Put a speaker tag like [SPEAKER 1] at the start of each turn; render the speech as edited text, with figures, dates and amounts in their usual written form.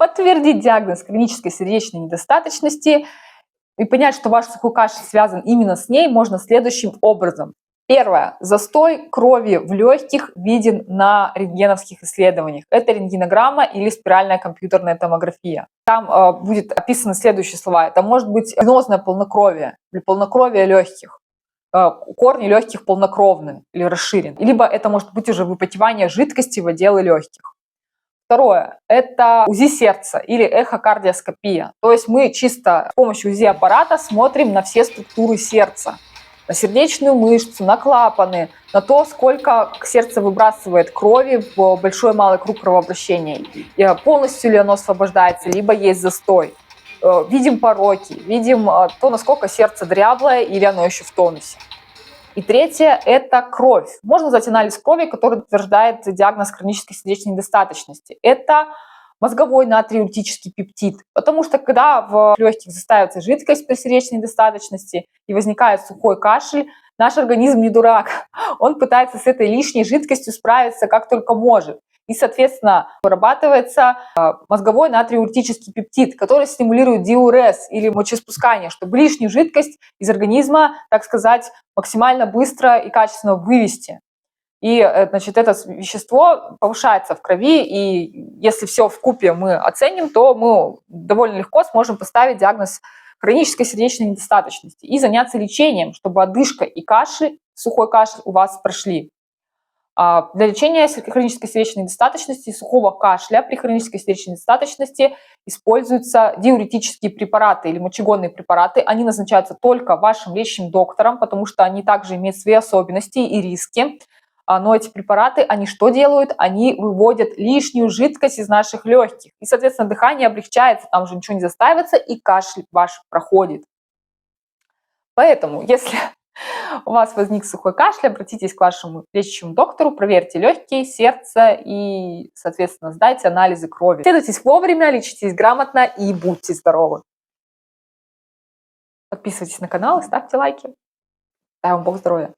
[SPEAKER 1] подтвердить диагноз хронической сердечной недостаточности и понять, что ваш сухой кашель связан именно с ней, можно следующим образом. Первое. Застой крови в легких виден на рентгеновских исследованиях. Это рентгенограмма или спиральная компьютерная томография. Там будет описаны следующие слова. Это может быть венозное полнокровие или полнокровие легких. Корни легких полнокровны или расширены. Либо это может быть уже выпотевание жидкости в отделы легких. Второе – это УЗИ сердца или эхокардиоскопия. То есть мы чисто с помощью УЗИ-аппарата смотрим на все структуры сердца. На сердечную мышцу, на клапаны, на то, сколько сердце выбрасывает крови в большой и малый круг кровообращения. И полностью ли оно освобождается, либо есть застой. Видим пороки, видим то, насколько сердце дряблое или оно еще в тонусе. И третье – это кровь. Можно назвать анализ крови, который утверждает диагноз хронической сердечной недостаточности. Это мозговой натриуретический пептид. Потому что когда в легких застаивается жидкость при сердечной недостаточности и возникает сухой кашель, наш организм не дурак. Он пытается с этой лишней жидкостью справиться как только может. И, соответственно, вырабатывается мозговой натриуретический пептид, который стимулирует диурез или мочеиспускание, чтобы лишнюю жидкость из организма, так сказать, максимально быстро и качественно вывести. И, значит, это вещество повышается в крови, и если все вкупе мы оценим, то мы довольно легко сможем поставить диагноз хронической сердечной недостаточности и заняться лечением, чтобы одышка и кашель, сухой кашель у вас прошли. Для лечения хронической сердечной недостаточности и сухого кашля при хронической сердечной недостаточности используются диуретические препараты или мочегонные препараты. Они назначаются только вашим лечащим доктором, потому что они также имеют свои особенности и риски. Но эти препараты, они что делают? Они выводят лишнюю жидкость из наших легких. И, соответственно, дыхание облегчается, там уже ничего не застаивается, и кашель ваш проходит. Поэтому, если у вас возник сухой кашель, обратитесь к вашему лечащему доктору, проверьте легкие, сердце и, соответственно, сдайте анализы крови. Следуйтесь вовремя, лечитесь грамотно и будьте здоровы. Подписывайтесь на канал и ставьте лайки. Дай вам Бог здоровья.